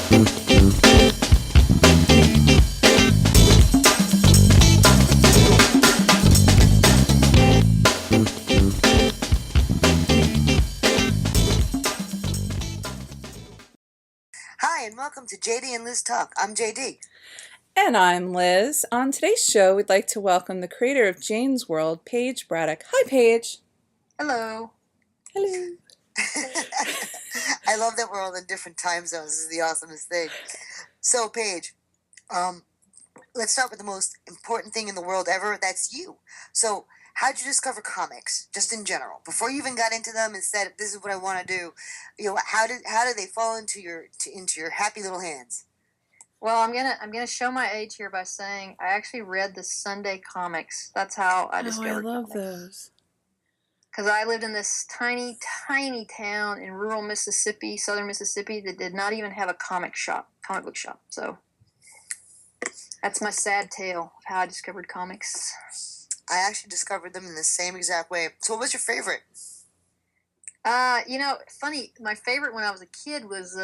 Hi, and welcome to JD and Liz Talk. I'm JD. And I'm Liz. On today's show, we'd like to welcome the creator of Jane's World, Paige Braddock. Hi, Paige. Hello. Hello. I love that we're all in different time zones. This is the awesomest thing. So, Paige, um, let's start with the most important thing in the world ever. That's you. So, how did you discover comics, just in general, before you even got into them and said, "This is what I want to do"? How did they fall into your happy little hands? Well, I'm gonna show my age here by saying I actually read the Sunday comics. That's how I discovered I love comics. those. Because I lived in this tiny, tiny town in rural Mississippi, southern Mississippi, that did not even have a comic book shop. So that's my sad tale of how I discovered comics. I actually discovered them in the same exact way. So, what was your favorite? Funny. My favorite when I was a kid was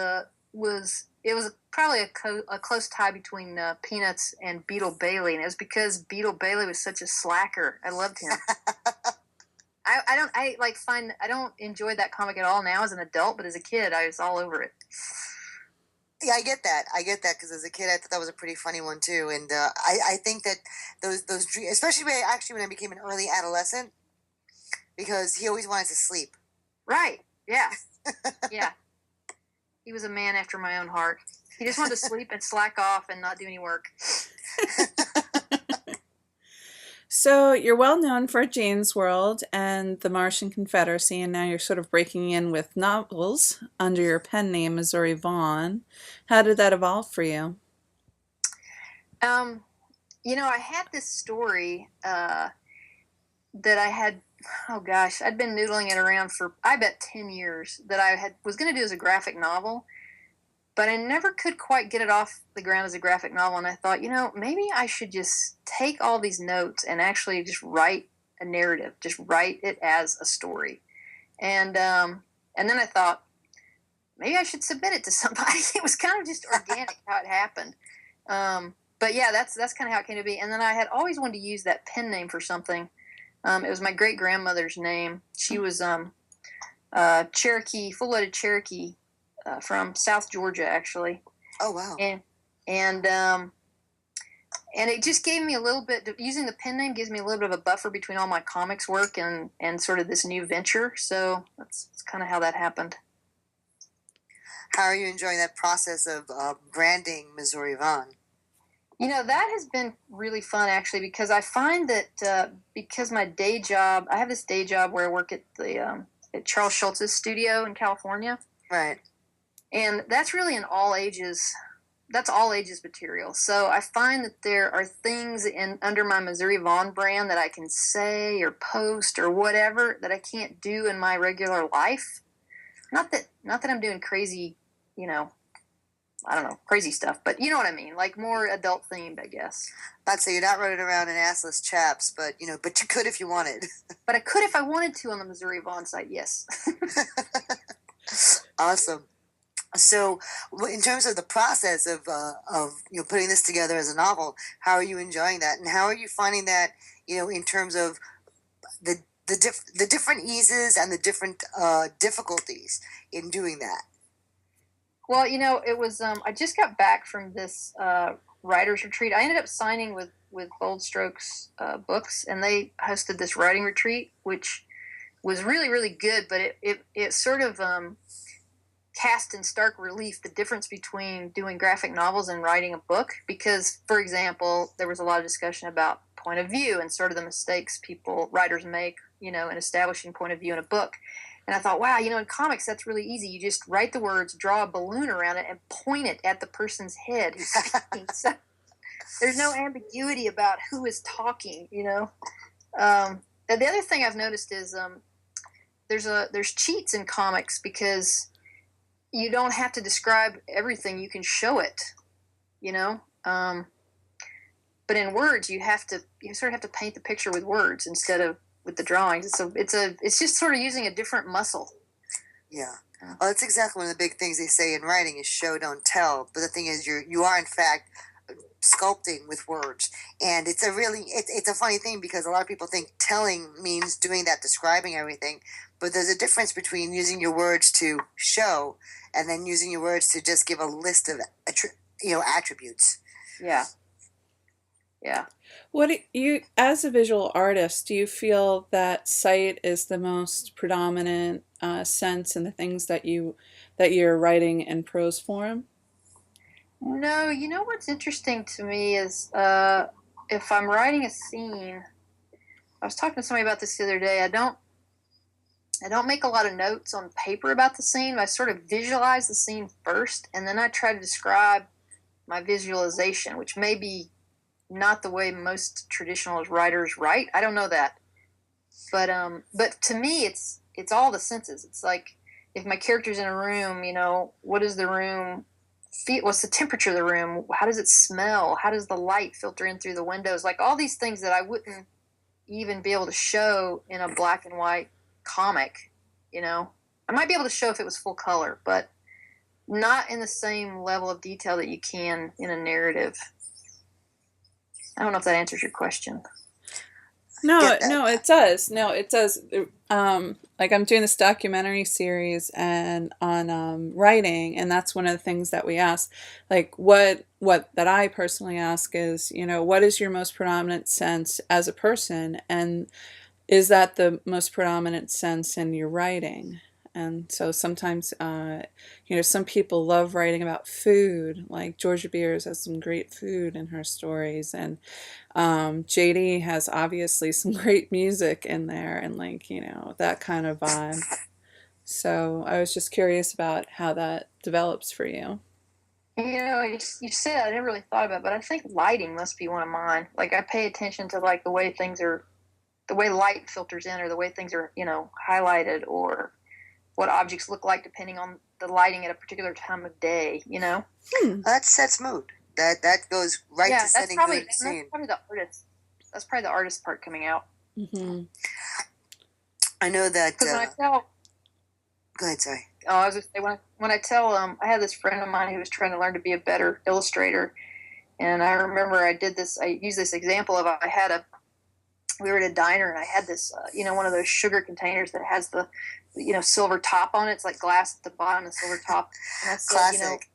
probably a close tie between Peanuts and Beetle Bailey, and it was because Beetle Bailey was such a slacker. I loved him. I don't enjoy that comic at all now as an adult, but as a kid, I was all over it. Yeah, I get that. Because as a kid, I thought that was a pretty funny one too, and I think that those dreams, especially when I became an early adolescent, because he always wanted to sleep. Right. Yeah. Yeah. He was a man after my own heart. He just wanted to sleep and slack off and not do any work. So, you're well known for Jane's World and the Martian Confederacy, and now you're sort of breaking in with novels under your pen name, Missouri Vaughn. How did that evolve for you? I had this story that I had. Oh gosh, I'd been noodling it around for I bet 10 years that was going to do as a graphic novel, but I never could quite get it off the ground as a graphic novel. And I thought, maybe I should just take all these notes and actually just write a narrative, just write it as a story. And then I thought, maybe I should submit it to somebody. It was kind of just organic how it happened. But yeah, that's kind of how it came to be. And then I had always wanted to use that pen name for something. It was my great grandmother's name. She was Cherokee, full-blooded Cherokee from South Georgia, actually. Oh wow! And it just gave me a little bit. Using the pen name gives me a little bit of a buffer between all my comics work and sort of this new venture. So that's kind of how that happened. How are you enjoying that process of branding Missouri Vaughn? That has been really fun, actually, because I find that because my day job, I have this day job where I work at at Charles Schultz's studio in California. Right. And that's really all ages material. So I find that there are things under my Missouri Vaughn brand that I can say or post or whatever that I can't do in my regular life. Not that I'm doing crazy, I don't know, crazy stuff, but you know what I mean, like more adult themed, I guess. I'd say you're not running around in assless chaps, but you could if you wanted. But I could if I wanted to on the Missouri Vaughn site, yes. Awesome. So, in terms of the process of putting this together as a novel, how are you enjoying that, and how are you finding that in terms of the different eases and the different difficulties in doing that? Well, it was I just got back from this writer's retreat. I ended up signing with Bold Strokes Books, and they hosted this writing retreat, which was really, really good, but it sort of cast in stark relief the difference between doing graphic novels and writing a book. Because, for example, there was a lot of discussion about point of view and sort of the mistakes writers make, in establishing point of view in a book. And I thought, wow, in comics, that's really easy. You just write the words, draw a balloon around it, and point it at the person's head who's speaking. So there's no ambiguity about who is talking, And the other thing I've noticed is there's cheats in comics because you don't have to describe everything. You can show it, But in words, you sort of have to paint the picture with words instead of with the drawings. So it's just sort of using a different muscle. Yeah. Well, that's exactly one of the big things they say in writing is show, don't tell. But the thing is, you are in fact sculpting with words, and it's a funny thing because a lot of people think telling means doing that, describing everything, but there's a difference between using your words to show and then using your words to just give a list of attributes. Yeah. Yeah. What do you, as a visual artist, do you feel that sight is the most predominant sense in the things that you're writing in prose form? No, you know what's interesting to me is if I'm writing a scene, I was talking to somebody about this the other day. I don't make a lot of notes on paper about the scene. I sort of visualize the scene first, and then I try to describe my visualization, which may be not the way most traditional writers write. I don't know that, but to me, it's all the senses. It's like if my character's in a room, what is the room feel? What's the temperature of the room? How does it smell? How does the light filter in through the windows? Like all these things that I wouldn't even be able to show in a black and white comic. I might be able to show if it was full color, but not in the same level of detail that you can in a narrative. I don't know if that answers your question. No, no, it does. No, it does. Like I'm doing this documentary series and on writing, and that's one of the things that we ask. Like what that I personally ask is, what is your most predominant sense as a person, and is that the most predominant sense in your writing? And so sometimes, some people love writing about food. Like Georgia Beers has some great food in her stories, and JD has obviously some great music in there, and that kind of vibe. So I was just curious about how that develops for you. You said I never really thought about it, but I think lighting must be one of mine. Like I pay attention to like the way light filters in, or the way things are, highlighted, or what objects look like depending on the lighting at a particular time of day. That sets mood. That goes right to setting mood and scene. That's probably the artist. That's probably the artist part coming out. Mm-hmm. I know that. Because when I tell. Go ahead. Sorry. Oh, I was just say when I tell I had this friend of mine who was trying to learn to be a better illustrator, and I remember I used this example of we were at a diner, and I had this one of those sugar containers that has the silver top on it. It's like glass at the bottom and silver top. And I said, Classic.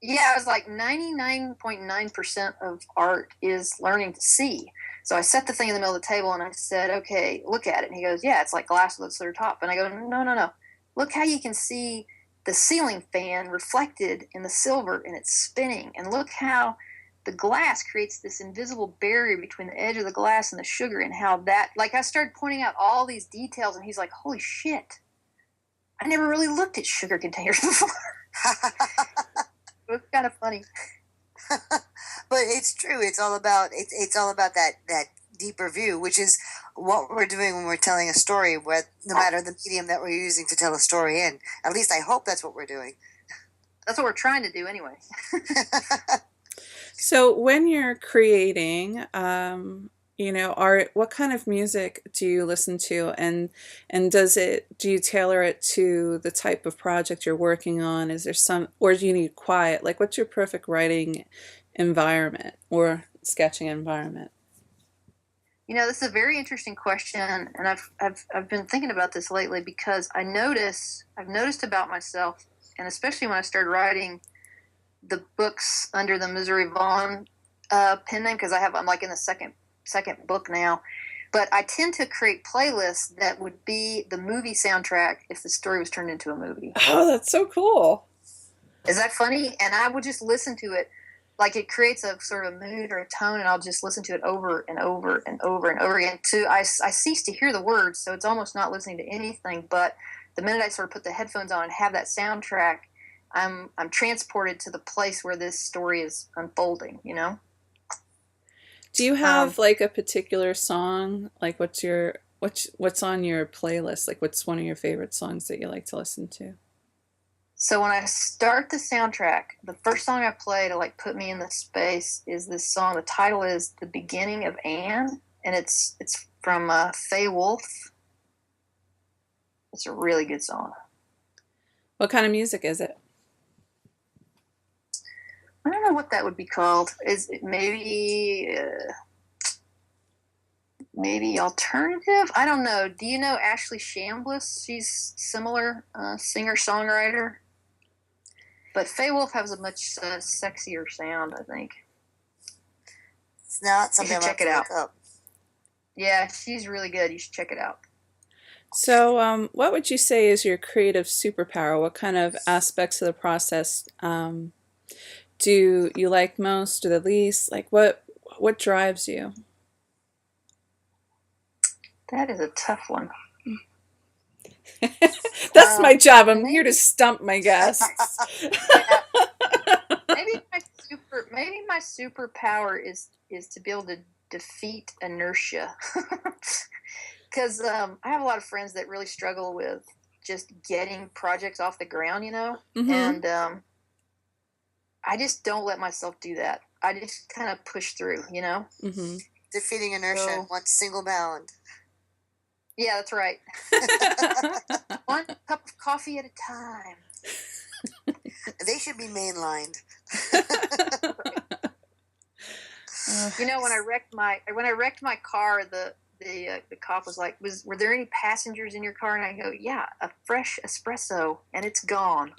I was like 99.9% of art is learning to see. So I set the thing in the middle of the table and I said, okay, look at it. And he goes, yeah, it's like glass with a silver top. And I go, no. Look how you can see the ceiling fan reflected in the silver and it's spinning. And look how the glass creates this invisible barrier between the edge of the glass and the sugar, and how that, like, I started pointing out all these details, and he's like, holy shit, I never really looked at sugar containers before. It was kind of funny. But it's true. It's all about that deeper view, which is what we're doing when we're telling a story, no matter the medium that we're using to tell a story in. At least I hope that's what we're doing. That's what we're trying to do anyway. So when you're creating, what kind of music do you listen to, and do you tailor it to the type of project you're working on? Is there or do you need quiet? Like, what's your perfect writing environment or sketching environment? This is a very interesting question, and I've been thinking about this lately because I've noticed about myself, and especially when I started writing the books under the Missouri Vaughn pen name, because I'm like in the second book now, but I tend to create playlists that would be the movie soundtrack if the story was turned into a movie. Oh, that's so cool. Is that funny? And I would just listen to it, like it creates a sort of mood or a tone, and I'll just listen to it over and over and over and over again. I cease to hear the words, so it's almost not listening to anything, but the minute I sort of put the headphones on and have that soundtrack, I'm transported to the place where this story is unfolding, Do you have like a particular song? Like what's on your playlist? Like what's one of your favorite songs that you like to listen to? So when I start the soundtrack, the first song I play to like put me in the space is this song. The title is "The Beginning of Anne," and it's from Fay Wolf. It's a really good song. What kind of music is it? I don't know what that would be called. Is it maybe alternative? I don't know. Do you know Ashley Chambliss? She's similar singer songwriter, but Fay Wolf has a much sexier sound, I think. It's not something I'm check it to out. look up. Yeah, she's really good. You should check it out. So, what would you say is your creative superpower? What kind of aspects of the process do you like most or the least? Like, what drives you? That is a tough one. That's my job. I'm here to stump my guests. Yeah. Maybe my superpower is to be able to defeat inertia. Because I have a lot of friends that really struggle with just getting projects off the ground, Mm-hmm. and I just don't let myself do that. I just kind of push through, Mm-hmm. Defeating inertia in one single bound. Yeah, that's right. One cup of coffee at a time. They should be mainlined. When I wrecked my car, the cop was like, were there any passengers in your car? And I go, yeah, a fresh espresso, and it's gone.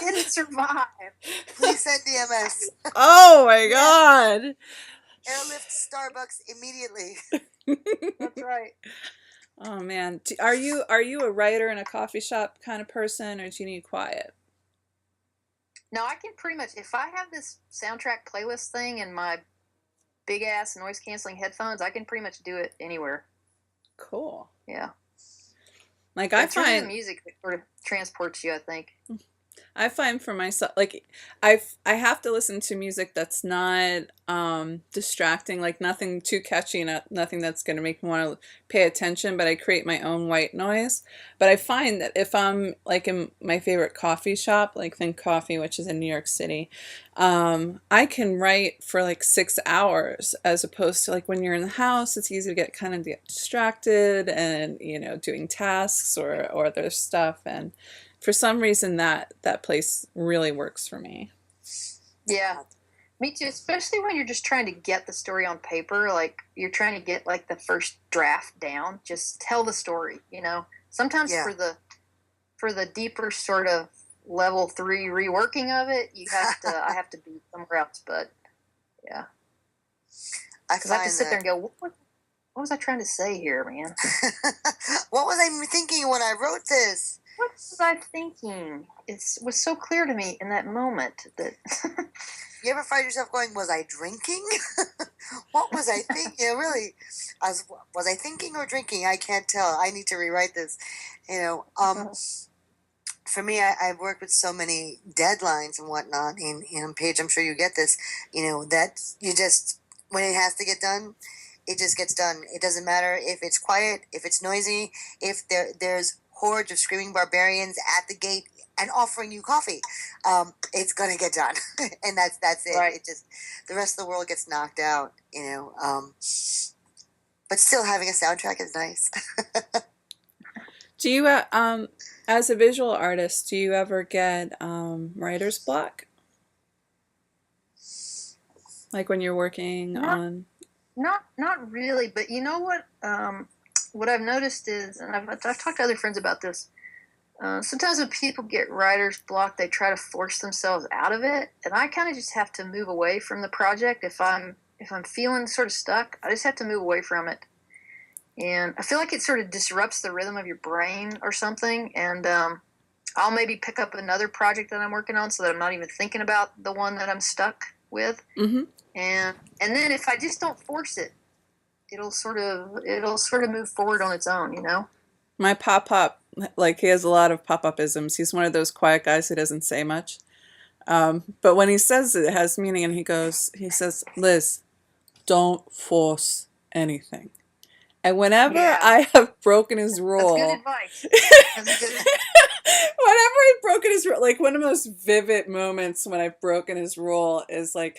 Didn't survive. Please send DMS. Oh my God. Airlift Starbucks immediately. That's right. Oh man, are you a writer in a coffee shop kind of person, or do you need quiet? No, I can pretty much, if I have this soundtrack playlist thing and my big ass noise canceling headphones, I can pretty much do it anywhere. Cool. Yeah. Like I find the music that sort of transports you, I think. I find for myself, like I have to listen to music that's not distracting, like nothing too catchy, nothing that's going to make me want to pay attention, but I create my own white noise. But I find that if I'm like in my favorite coffee shop, like Think Coffee, which is in New York City, I can write for like 6 hours, as opposed to like when you're in the house, it's easy to get kind of distracted and, doing tasks or other stuff. And for some reason that place really works for me. Yeah, me too, especially when you're just trying to get the story on paper, like you're trying to get like the first draft down, just tell the story, sometimes for the deeper sort of level 3 reworking of it, I have to be somewhere else, but yeah, because I have to sit there and go, what was I trying to say here, man? What was I thinking when I wrote this? What was I thinking? It was so clear to me in that moment that... You ever find yourself going, was I drinking? What was I thinking? Really, was I thinking or drinking? I can't tell. I need to rewrite this. For me, I've worked with so many deadlines and whatnot. And Paige, I'm sure you get this. That you just, when it has to get done, it just gets done. It doesn't matter if it's quiet, if it's noisy, if there's hordes of screaming barbarians at the gate and offering you coffee. It's gonna get done, and that's it. Right. It just, the rest of the world gets knocked out, but still having a soundtrack is nice. Do you, as a visual artist, do you ever get writer's block? Like when you're working on? Not really, but you know what? What I've noticed is, and I've talked to other friends about this, sometimes when people get writer's block, they try to force themselves out of it, and I kind of just have to move away from the project. If I'm feeling sort of stuck, I just have to move away from it, and I feel like it sort of disrupts the rhythm of your brain or something, and I'll maybe pick up another project that I'm working on so that I'm not even thinking about the one that I'm stuck with, Mm-hmm. and then if I just don't force it, it'll sort of move forward on its own, My pop-up, like he has a lot of pop-up-isms. He's one of those quiet guys who doesn't say much. But when he says it, it has meaning, and he says, Liz, don't force anything. And whenever I have broken his rule... That's good advice. Whenever I've broken his rule, like one of the most vivid moments when I've broken his rule is like,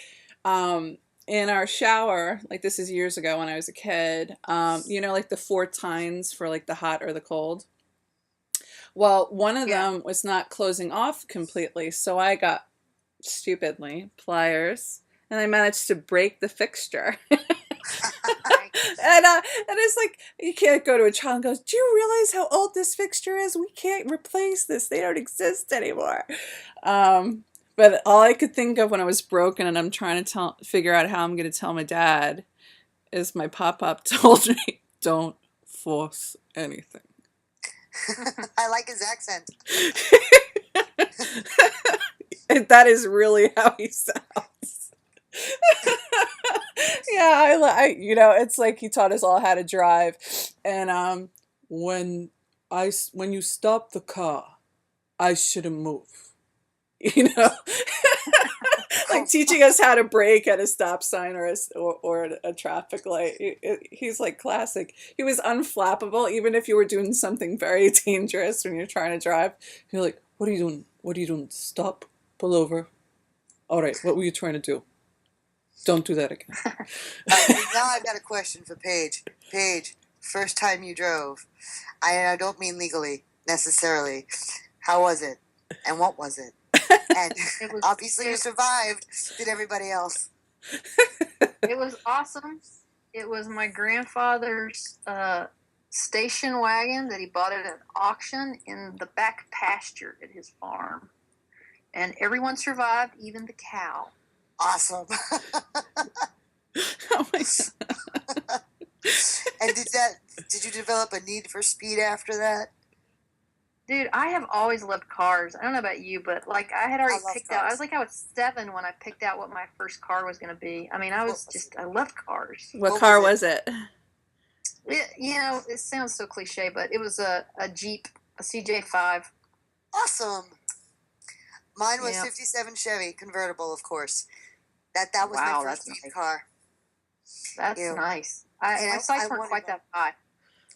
in our shower, like this is years ago when I was a kid, like the four tines for like the hot or the cold. Well, one of Yeah. them was not closing off completely, so I got stupidly pliers and I managed to break the fixture. And it's like you can't go to a child and goes, "Do you realize how old this fixture is? We can't replace this. They don't exist anymore." But all I could think of when I was broken and I'm trying to figure out how I'm going to tell my dad is my pop-up told me, "Don't force anything." I like his accent. And that is really how he sounds. Yeah, it's like he taught us all how to drive, and when when you stop the car, I shouldn't move, you know, like teaching us how to brake at a stop sign or a traffic light. He's like classic. He was unflappable, even if you were doing something very dangerous when you're trying to drive. You're like, "What are you doing? What are you doing? Stop, pull over. All right, what were you trying to do? Don't do that again." Now I've got a question for Paige. Paige, first time you drove. I don't mean legally necessarily. How was it? And what was it? And obviously you survived. Did everybody else? It was awesome. It was my grandfather's station wagon that he bought at an auction in the back pasture at his farm. And everyone survived, even the cow. Awesome. Oh my God. And did you develop a need for speed after that? Dude, I have always loved cars. I don't know about you, but like I had already picked out. I was 7 when I picked out what my first car was going to be. I mean, I loved cars. What car was it? It sounds so cliche, but it was a Jeep, a CJ5. Awesome. Mine was 57 Chevy convertible, of course. That was my first Jeep car. That's nice. My sights weren't quite that high.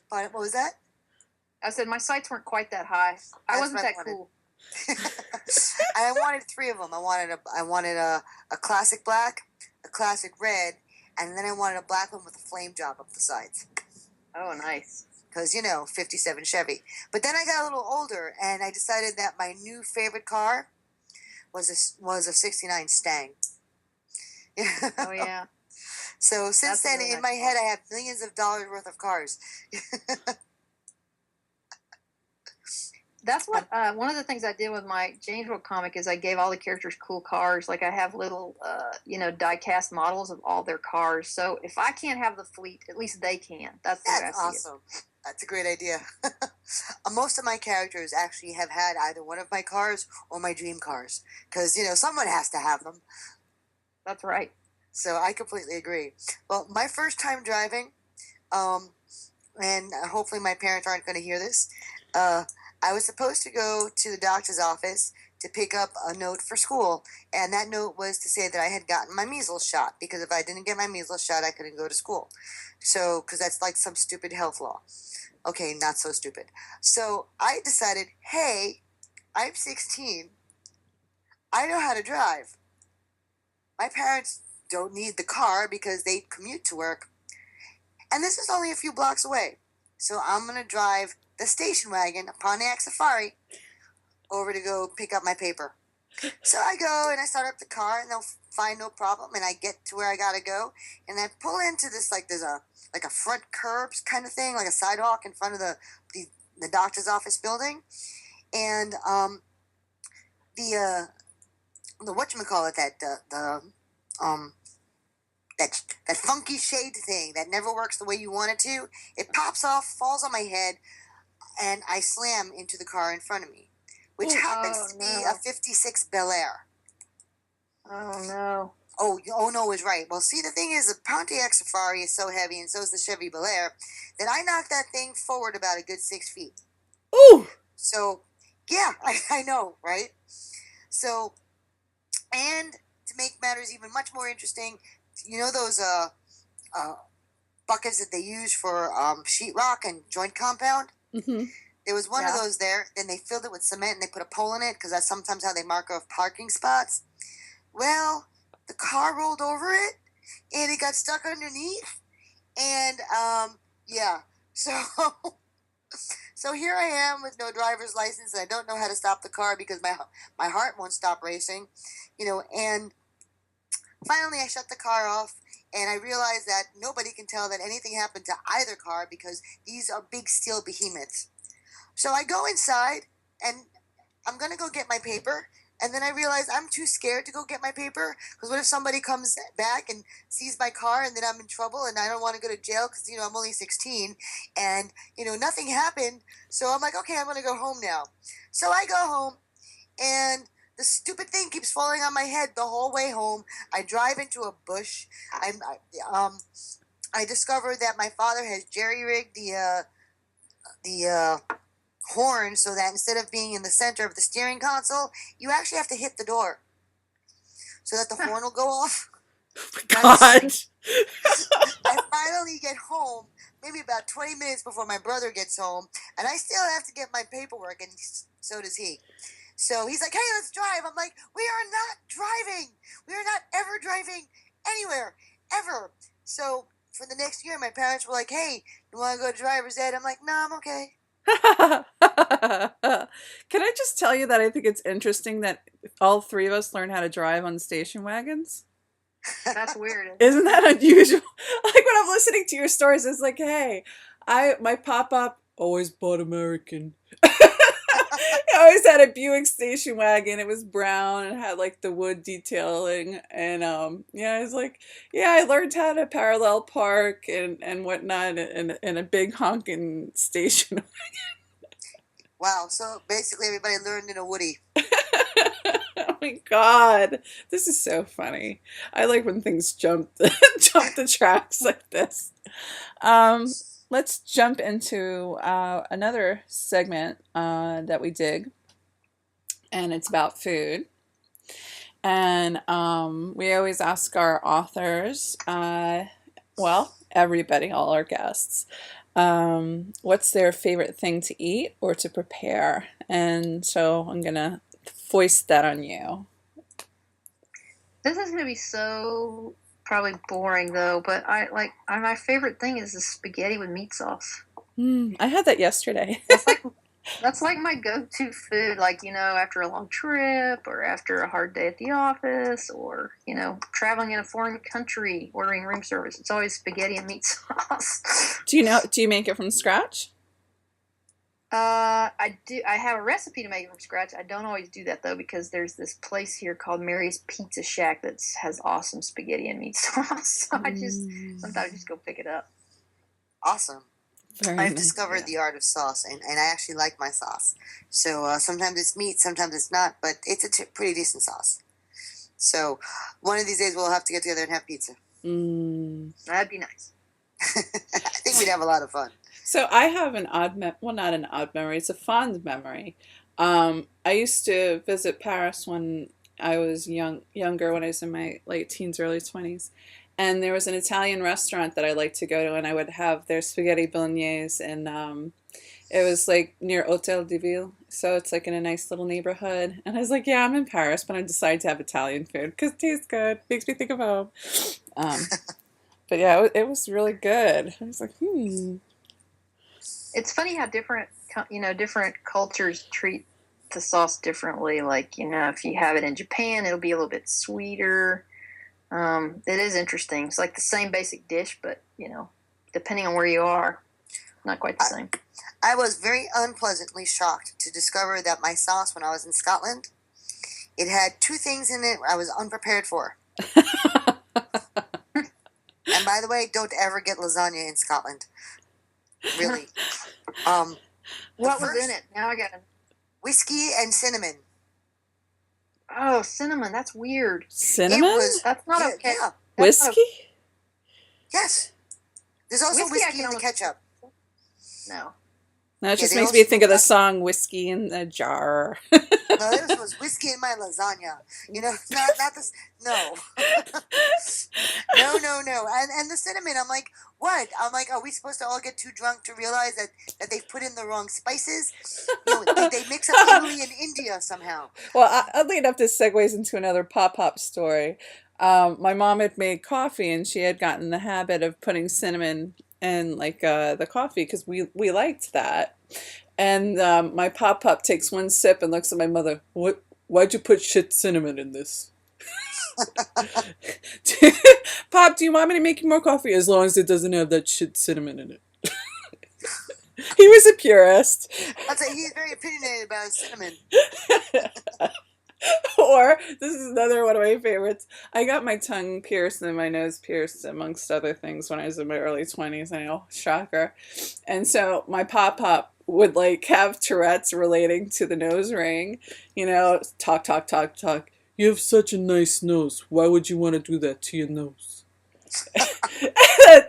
What was that? I said my sights weren't quite that high. I wasn't that cool. I wanted 3 of them. I wanted a classic black, a classic red, and then I wanted a black one with a flame job up the sides. Oh, nice. Because 57 Chevy. But then I got a little older, and I decided that my new favorite car was a '69 Stang. Oh yeah. So since then, in my head, I have millions of dollars worth of cars. That's what one of the things I did with my James World comic is I gave all the characters cool cars. Like I have little, die-cast models of all their cars. So if I can't have the fleet, at least they can. That's awesome. That's a great idea. Most of my characters actually have had either one of my cars or my dream cars because someone has to have them. That's right. So I completely agree. Well, my first time driving, and hopefully my parents aren't going to hear this. I was supposed to go to the doctor's office to pick up a note for school, and that note was to say that I had gotten my measles shot, because if I didn't get my measles shot, I couldn't go to school. So, because that's like some stupid health law. Okay, not so stupid. So I decided, hey, I'm 16. I know how to drive. My parents don't need the car because they commute to work, and this is only a few blocks away. So I'm going to drive the station wagon, a Pontiac Safari, over to go pick up my paper. So I go and I start up the car, and they'll find no problem, and I get to where I gotta go, and I pull into this there's a front curbs kind of thing, like a sidewalk in front of the doctor's office building, and the whatchamacallit, that funky shade thing that never works the way you want it to, it pops off, falls on my head, and I slam into the car in front of me, which happens to be a 56 Bel Air. Oh, no. Oh, no is right. Well, see, the thing is, the Pontiac Safari is so heavy, and so is the Chevy Bel Air, that I knocked that thing forward about a good 6 feet. Ooh! So, yeah, I know, right? So, and to make matters even much more interesting, those buckets that they use for sheetrock and joint compound? Mm-hmm. There was one of those there. Then they filled it with cement and they put a pole in it because that's sometimes how they mark off parking spots. Well, the car rolled over it, and it got stuck underneath. And yeah, so so here I am with no driver's license. And I don't know how to stop the car because my heart won't stop racing, And finally, I shut the car off. And I realized that nobody can tell that anything happened to either car because these are big steel behemoths. So I go inside and I'm going to go get my paper. And then I realize I'm too scared to go get my paper because what if somebody comes back and sees my car and then I'm in trouble and I don't want to go to jail because, I'm only 16 and, nothing happened. So I'm like, okay, I'm going to go home now. So I go home and the stupid thing keeps falling on my head the whole way home. I drive into a bush. I discover that my father has jerry-rigged the horn so that instead of being in the center of the steering console, you actually have to hit the door so that the horn will go off. God. I finally get home, maybe about 20 minutes before my brother gets home, and I still have to get my paperwork, and so does he. So he's like, hey, let's drive. I'm like, we are not driving. We are not ever driving anywhere, ever. So for the next year, my parents were like, hey, you want to go to driver's ed? I'm like, no, I'm okay. Can I just tell you that I think it's interesting that all three of us learned how to drive on station wagons? That's weird. Isn't that unusual? Like when I'm listening to your stories, it's like, hey, my pop-up always bought American. I always had a Buick station wagon. It was brown and had like the wood detailing, and yeah, it's like, yeah, I learned how to parallel park and whatnot in a big honking station wagon. Wow, so basically everybody learned in a Woody. Oh my God, this is so funny. I like when things jump the tracks like this. Let's jump into another segment that we dig, and it's about food. And we always ask our authors, well, everybody, all our guests, what's their favorite thing to eat or to prepare. And so I'm going to foist that on you. This is going to be so probably boring though, but my favorite thing is the spaghetti with meat sauce. I had that yesterday. That's like my go-to food, like, after a long trip or after a hard day at the office or, traveling in a foreign country, ordering room service. It's always spaghetti and meat sauce. Do you make it from scratch? I do. I have a recipe to make it from scratch. I don't always do that though because there's this place here called Mary's Pizza Shack that has awesome spaghetti and meat sauce. So I sometimes just go pick it up. Awesome. Very I've nice. discovered the art of sauce, and I actually like my sauce. So sometimes it's meat, sometimes it's not, but it's a pretty decent sauce. So one of these days we'll have to get together and have pizza. That'd be nice. I think we'd have a lot of fun. So I have an well, not an odd memory. It's a fond memory. I used to visit Paris when I was younger, when I was in my late teens, early 20s. And there was an Italian restaurant that I liked to go to, and I would have their spaghetti bolognese, and it was like near Hôtel de Ville, so it's like in a nice little neighborhood. And I was like, yeah, I'm in Paris, but I decided to have Italian food because it tastes good, makes me think of home. But yeah, it was really good. I was like, It's funny how different cultures treat the sauce differently. Like, if you have it in Japan, it'll be a little bit sweeter. It is interesting. It's like the same basic dish, but depending on where you are, not quite the same. I was very unpleasantly shocked to discover that my sauce when I was in Scotland, it had two things in it I was unprepared for. And by the way, don't ever get lasagna in Scotland. Really. What was in it? Now I got whiskey and cinnamon. Oh, cinnamon. That's weird. Cinnamon? That's not okay. Yeah. Whiskey? Yes. There's also whiskey in the ketchup. No. That just makes me think of the song "Whiskey in a Jar." No, this was whiskey in my lasagna. Not this. No. No. And the cinnamon, I'm like, what? I'm like, are we supposed to all get too drunk to realize that they've put in the wrong spices? They mix up Italy and India somehow. Well, oddly enough, this segues into another pop-up story. my mom had made coffee and she had gotten the habit of putting cinnamon in like the coffee because we liked that. And my pop takes one sip and looks at my mother. What? Why'd you put shit cinnamon in this? Pop, do you want me to make you more coffee as long as it doesn't have that shit cinnamon in it? He was a purist. I'd say he's very opinionated about cinnamon. Or, this is another one of my favorites. I got my tongue pierced and my nose pierced, amongst other things, when I was in my early 20s. I know, shocker. And so my pop would like have Tourette's relating to the nose ring. You know, talk, talk, talk, talk. You have such a nice nose. Why would you want to do that to your nose?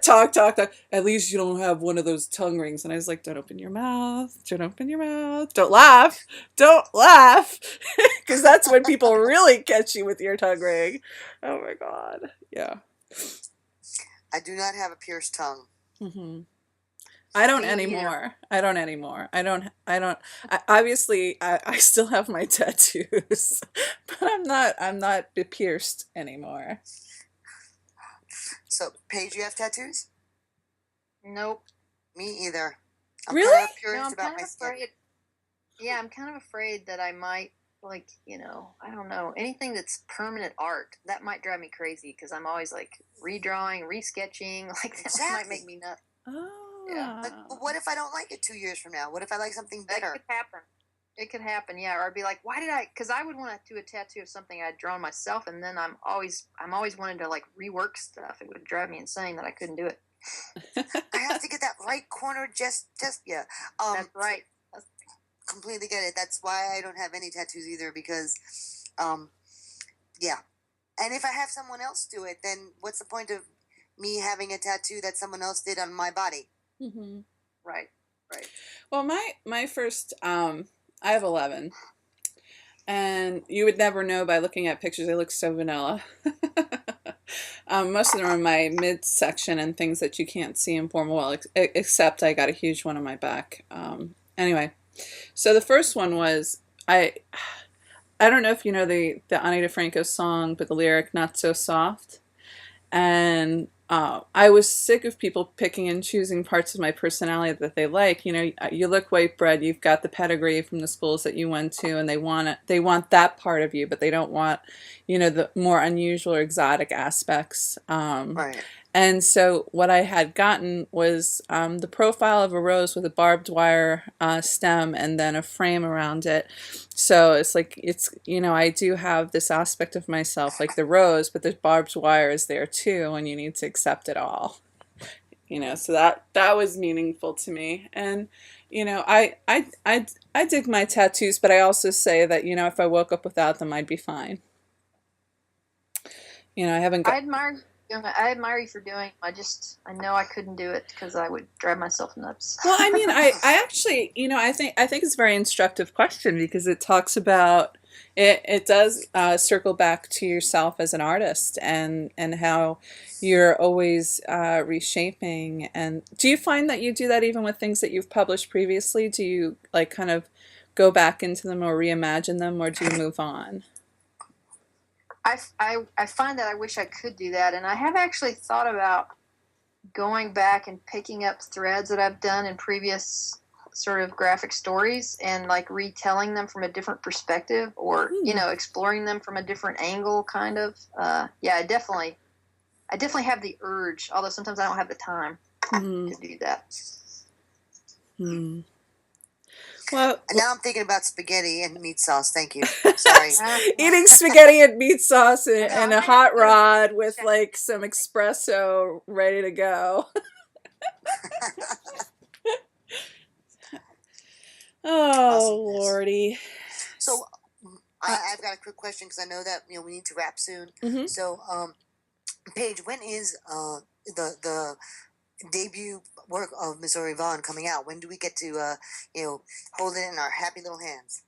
Talk, talk, talk. At least you don't have one of those tongue rings. And I was like, don't open your mouth. Don't open your mouth. Don't laugh. Don't laugh. Because that's when people really catch you with your tongue ring. Oh my God. Yeah. I do not have a pierced tongue. Mm-hmm. I don't Me anymore. I don't anymore. Obviously, I still have my tattoos, but I'm not pierced anymore. So, Paige, you have tattoos? Nope. Me either. I'm Really? kind of No, curious I'm about kind my of skin. afraid. Yeah, I'm kind of afraid that I might, like, you know, I don't know, anything that's permanent art, that might drive me crazy because I'm always like redrawing, resketching, like that might Exactly. make me nuts. Oh. Yeah. Like, but what if I don't like it 2 years from now? What if I like something That better? could happen. It could happen, yeah. Or I'd be like, why did I? Because I would want to do a tattoo of something I'd drawn myself, and then I'm always wanting to like rework stuff. It would drive me insane that I couldn't do it. I have to get that right corner just yeah. That's right. Completely get it. That's why I don't have any tattoos either because, yeah. And if I have someone else do it, then what's the point of me having a tattoo that someone else did on my body? Mm-hmm. Right. Right. Well, my first, I have 11, and you would never know by looking at pictures. They look so vanilla. Most of them are my midsection and things that you can't see in formal well, except I got a huge one on my back. Anyway, so the first one was I don't know if you know the Ani DeFranco song, but the lyric "Not So Soft," and I was sick of people picking and choosing parts of my personality that they like. You know, you look white bread, you've got the pedigree from the schools that you went to, and they want it. They want that part of you, but they don't want, you know, the more unusual or exotic aspects. Right. And so what I had gotten was the profile of a rose with a barbed wire stem and then a frame around it. So it's like, it's, you know, I do have this aspect of myself like the rose, but the barbed wire is there too, and you need to accept it all. You know, so that was meaningful to me. And, you know, I dig my tattoos, but I also say that, you know, if I woke up without them, I'd be fine. You know, I haven't got. I admire you for doing. I know I couldn't do it because I would drive myself nuts. Well, I mean, I actually, you know, I think it's a very instructive question because it talks about it does circle back to yourself as an artist and how you're always reshaping. And do you find that you do that even with things that you've published previously? Do you like kind of go back into them or reimagine them, or do you move on? I find that I wish I could do that, and I have actually thought about going back and picking up threads that I've done in previous sort of graphic stories and like retelling them from a different perspective, or you know, exploring them from a different angle, kind of. Yeah, I definitely have the urge, although sometimes I don't have the time to do that. Hmm. Well, Now I'm thinking about spaghetti and meat sauce. Thank you. Sorry. eating spaghetti and meat sauce and I'm a gonna hot go rod to with check. like some espresso ready to go. Oh, Awesomeness. Lordy. So I've got a quick question because I know that we need to wrap soon. Mm-hmm. So Paige, when is the debut work of Missouri Vaughn coming out? When do we get to hold it in our happy little hands?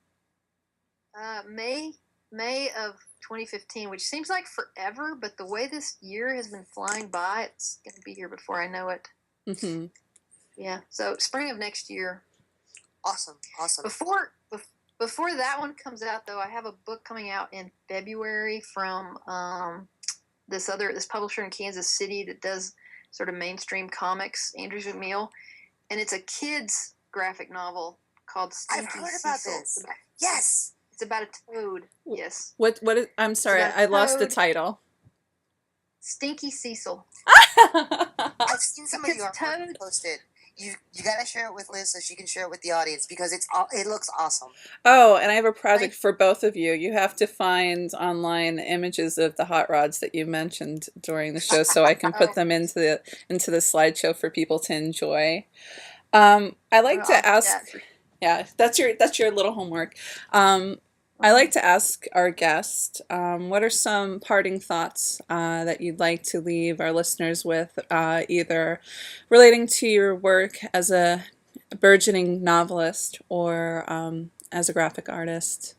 May of 2015, which seems like forever, but the way this year has been flying by, it's going to be here before I know it. Mm-hmm. Yeah, so spring of next year. Awesome. Before that one comes out, though, I have a book coming out in February from this publisher in Kansas City that does sort of mainstream comics, Andrews McMill, and it's a kid's graphic novel called Stinky I've heard about Cecil. this. Yes. It's about a toad. Yes. What is, I'm sorry, about a I lost the toad. title. Stinky Cecil. I've seen some of Because your toad. posted. You gotta share it with Liz so she can share it with the audience because it looks awesome. Oh, and I have a project for both of you. You have to find online images of the hot rods that you mentioned during the show so I can put them into the slideshow for people to enjoy. I like to ask, yeah, that's your little homework. I like to ask our guest, what are some parting thoughts that you'd like to leave our listeners with, either relating to your work as a burgeoning novelist or as a graphic artist?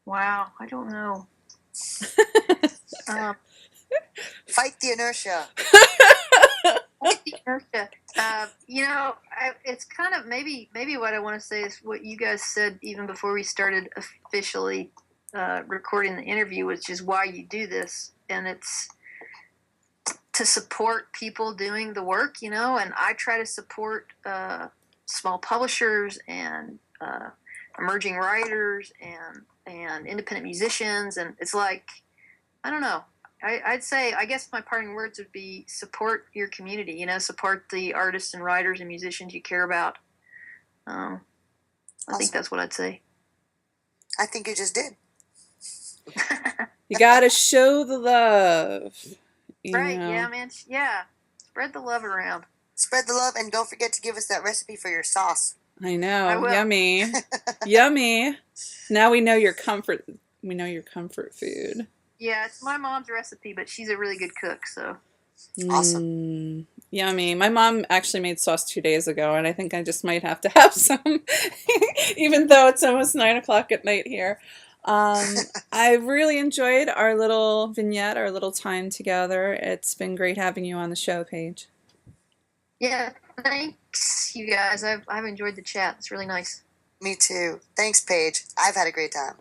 Wow, I don't know. Fight the inertia. It's kind of maybe what I want to say is what you guys said even before we started officially recording the interview, which is why you do this, and it's to support people doing the work, and I try to support small publishers and emerging writers and independent musicians, and it's like, I don't know. I'd say, I guess my parting words would be support your community, support the artists and writers and musicians you care about. I think that's what I'd say. I think you just did. You gotta show the love. Right, yeah, man. Yeah. Spread the love around. Spread the love, and don't forget to give us that recipe for your sauce. I know. I will. Yummy. Yummy. Now we know your comfort food. Yeah, it's my mom's recipe, but she's a really good cook, so. Awesome. Yummy. My mom actually made sauce 2 days ago, and I think I just might have to have some, even though it's almost 9 o'clock at night here. I've really enjoyed our little vignette, our little time together. It's been great having you on the show, Paige. Yeah, thanks, you guys. I've enjoyed the chat. It's really nice. Me too. Thanks, Paige. I've had a great time.